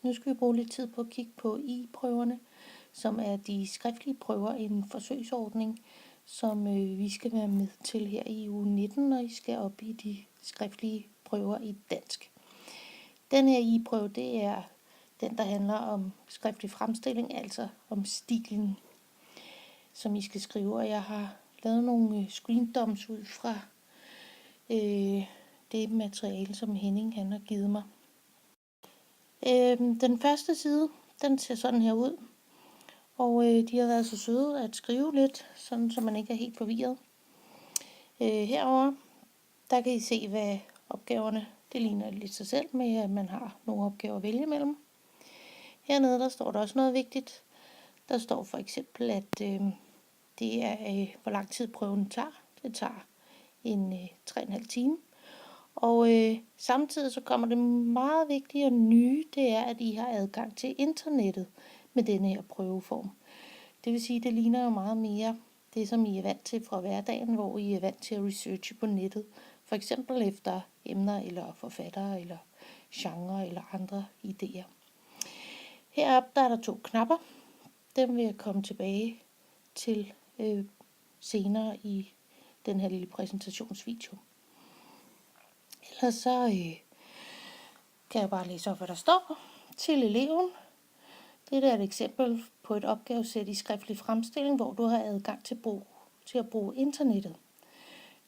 Nu skal vi bruge lidt tid på at kigge på I-prøverne, som er de skriftlige prøver, en forsøgsordning, som vi skal være med til her i uge 19, når I skal op i de skriftlige prøver i dansk. Den her I-prøve, det er den, der handler om skriftlig fremstilling, altså om stilen, som I skal skrive. Og jeg har lavet nogle screendoms ud fra det materiale, som Henning han har givet mig. Den første side, den ser sådan her ud. Og de har været så søde at skrive lidt, sådan så man ikke er helt forvirret. Herover der kan I se, hvad opgaverne, det ligner lidt sig selv med, at man har nogle opgaver at vælge mellem. Hernede der står der også noget vigtigt. Der står for eksempel, at det er, hvor lang tid prøven tager. Det tager 3,5 time. Og samtidig så kommer det meget vigtige og nye, det er, at I har adgang til internettet med denne her prøveform. Det vil sige, at det ligner jo meget mere det, som I er vant til fra hverdagen, hvor I er vant til at researche på nettet. For eksempel efter emner eller forfattere eller genre eller andre idéer. Heroppe der er der 2 knapper. Dem vil jeg komme tilbage til senere i den her lille præsentationsvideo. Ellers så kan jeg bare læse op, hvad der står til eleven. Det er et eksempel på et opgavesæt i skriftlig fremstilling, hvor du har adgang til at bruge internettet.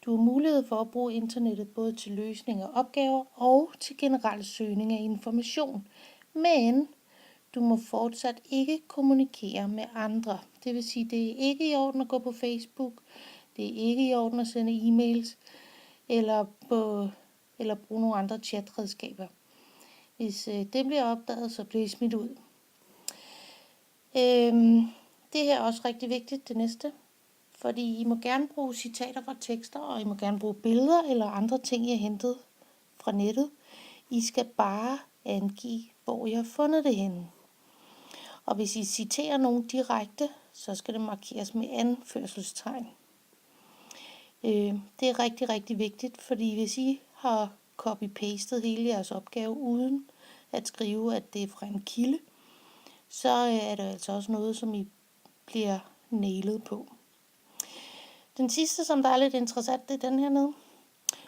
Du har mulighed for at bruge internettet både til løsning af opgaver og til generel søgning af information. Men du må fortsat ikke kommunikere med andre. Det vil sige, det er ikke i orden at gå på Facebook. Det er ikke i orden at sende e-mails eller bruge nogle andre chatredskaber. Hvis det bliver opdaget, så bliver I smidt ud. Det her er også rigtig vigtigt, det næste. Fordi I må gerne bruge citater fra tekster, og I må gerne bruge billeder eller andre ting, I har hentet fra nettet. I skal bare angive, hvor I har fundet det henne. Og hvis I citerer nogen direkte, så skal det markeres med anførselstegn. Det er rigtig, rigtig vigtigt, fordi hvis I har copy-pastet hele jeres opgave uden at skrive, at det er fra en kilde, så er det altså også noget, som I bliver nailet på. Den sidste, som der er lidt interessant, det er den her nede.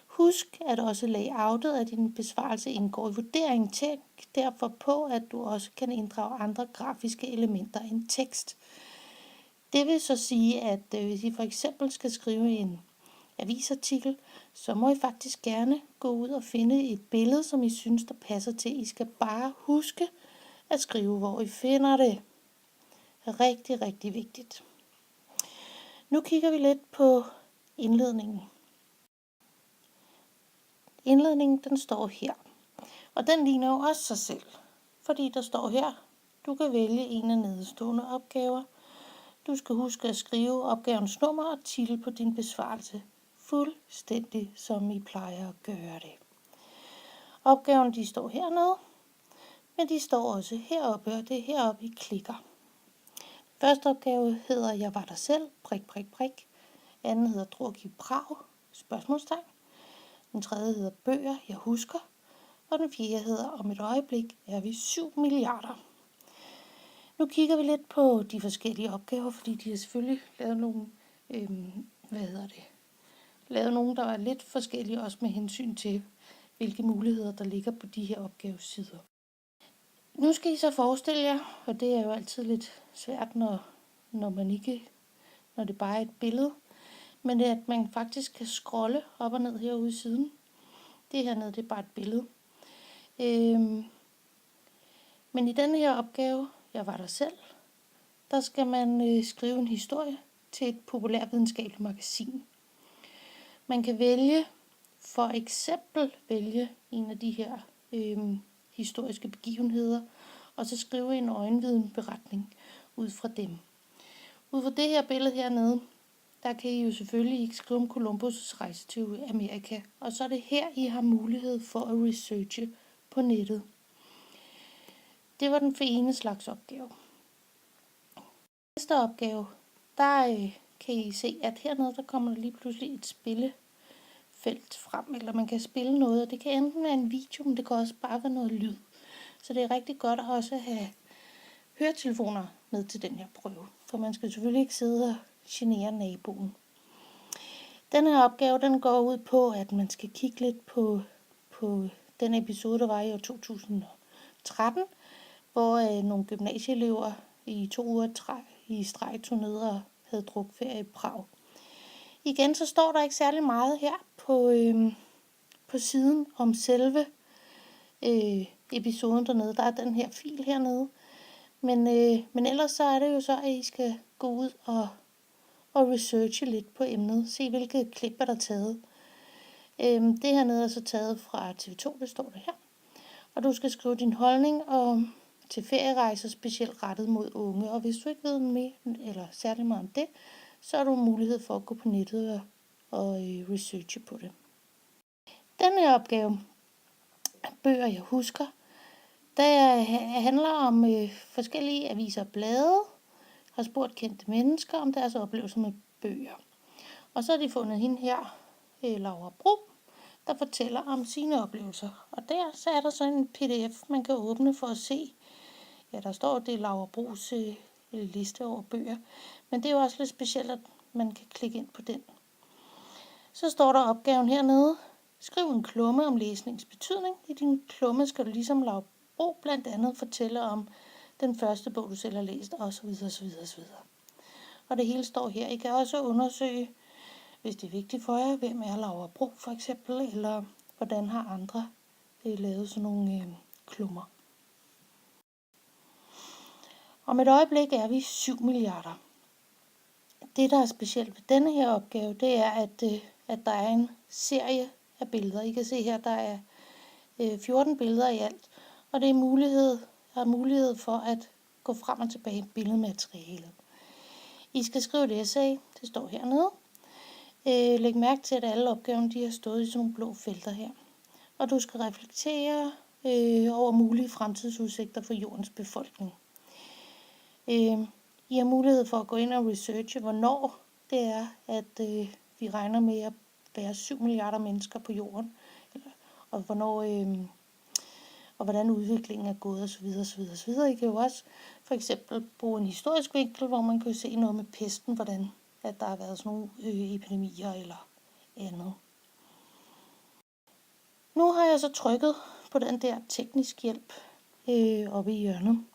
Husk, at også layoutet af din besvarelse indgår i vurderingen. Tænk derfor på, at du også kan inddrage andre grafiske elementer end tekst. Det vil så sige, at hvis I for eksempel skal skrive en avisartikel, så må I faktisk gerne gå ud og finde et billede, som I synes, der passer til. I skal bare huske at skrive, hvor I finder det. Rigtig, rigtig vigtigt. Nu kigger vi lidt på indledningen. Indledningen, den står her. Og den ligner jo også sig selv. Fordi der står her, du kan vælge en af nedstående opgaver. Du skal huske at skrive opgavens nummer og titel på din besvarelse. Fuldstændig som I plejer at gøre det. Opgaven, de står hernede. Men de står også heroppe, og det er heroppe, I klikker. Første opgave hedder Jeg var der selv, prik, prik, prik. Anden hedder Druk i Prag, spørgsmålstegn. Den tredje hedder Bøger, jeg husker. Og den fjerde hedder Om et øjeblik er vi 7 milliarder. Nu kigger vi lidt på de forskellige opgaver, fordi de har selvfølgelig lavet nogle, lavet nogle, der er lidt forskellige, også med hensyn til, hvilke muligheder der ligger på de her opgavesider. Nu skal I så forestille jer, og det er jo altid lidt svært, når det bare er et billede, men det er, at man faktisk kan scrolle op og ned herude i siden. Det hernede, det er bare et billede. Men i denne her opgave, Jeg var der selv, der skal man skrive en historie til et populærvidenskabeligt magasin. Man kan for eksempel vælge en af de her historiske begivenheder, og så skrive en øjenvidenberetning ud fra dem. Ud fra det her billede hernede, der kan I jo selvfølgelig ikke skrive om Columbus' rejse til Amerika, og så er det her, I har mulighed for at researche på nettet. Det var den for ene slags opgave. Næste opgave, der kan I se, at hernede, der kommer der lige pludselig et spillefelt frem, eller man kan spille noget, og det kan enten være en video, men det kan også bare være noget lyd. Så det er rigtig godt at også have høretelefoner med til den her prøve, for man skal selvfølgelig ikke sidde og genere naboen. Den her opgave, den går ud på, at man skal kigge lidt på den episode, der var i år 2013, hvor nogle gymnasieelever i 2 uger i streg tog ned og havde drukferie i Prag. Igen så står der ikke særlig meget her på siden om selve episoden dernede. Der er den her fil hernede. Men ellers så er det jo så, at I skal gå ud og researche lidt på emnet. Se hvilke klip er der taget. Det hernede er så taget fra TV2, det står der her. Og du skal skrive din holdning til ferierejser specielt rettet mod unge. Og hvis du ikke ved mere eller særlig meget om det, så har du mulighed for at gå på nettet og researche på det. Den her opgave, bøger jeg husker, der handler om forskellige aviser og blade, har spurgt kendte mennesker om deres oplevelser med bøger. Og så har de fundet hende her, Laura Bro, der fortæller om sine oplevelser. Og så er der så en pdf, man kan åbne for at se. Ja, der står, at det er Laura Bros liste over bøger. Men det er jo også lidt specielt, at man kan klikke ind på den. Så står der opgaven hernede. Skriv en klumme om læsningens betydning. I din klumme skal du ligesom Laura Bro blandt andet fortælle om den første bog, du selv har læst, osv. osv. osv. Og det hele står her. I kan også undersøge, hvis det er vigtigt for jer, hvem er Laura Bro for eksempel, eller hvordan har andre lavet sådan nogle klummer. Om et øjeblik er vi 7 milliarder. Det, der er specielt ved denne her opgave, det er, at der er en serie af billeder. I kan se her, der er 14 billeder i alt, og det er mulighed for at gå frem og tilbage i billedmaterialet. I skal skrive et essay, det står hernede. Læg mærke til, at alle opgaven de har stået i sådan nogle blå felter her. Og du skal reflektere over mulige fremtidsudsigter for jordens befolkning. I har mulighed for at gå ind og researche, hvornår det er, at vi regner med at være 7 milliarder mennesker på jorden, og og hvordan udviklingen er gået osv. osv. I kan jo også for eksempel bruge en historisk vinkel, hvor man kan se noget med pesten, hvordan at der har været sådan nogle epidemier eller andet. Nu har jeg så trykket på den der teknisk hjælp oppe i hjørnet.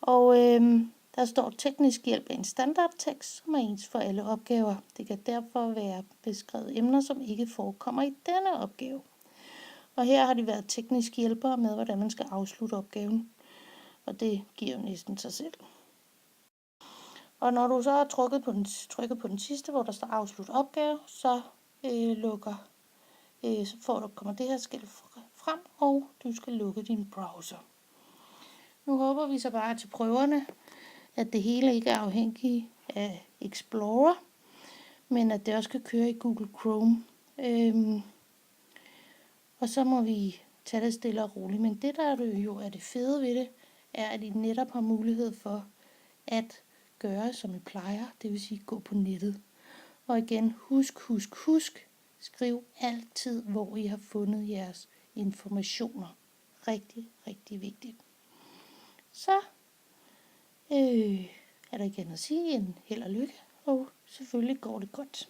Og der står teknisk hjælp af en standardtekst, som er ens for alle opgaver. Det kan derfor være beskrevet emner, som ikke forekommer i denne opgave. Og her har de været tekniske hjælpere med, hvordan man skal afslutte opgaven. Og det giver jo næsten sig selv. Og når du så har trykket på den sidste, hvor der står afslut opgave, så kommer det her skilt frem, og du skal lukke din browser. Nu håber vi så bare til prøverne, at det hele ikke er afhængigt af Explorer, men at det også kan køre i Google Chrome. Og så må vi tage det stille og roligt. Men det, der er det fede ved det, er, at I netop har mulighed for at gøre, som I plejer. Det vil sige gå på nettet. Og igen, husk. Skriv altid, hvor I har fundet jeres informationer. Rigtig, rigtig vigtigt. Så er der igen at sige en held og lykke, og selvfølgelig går det godt.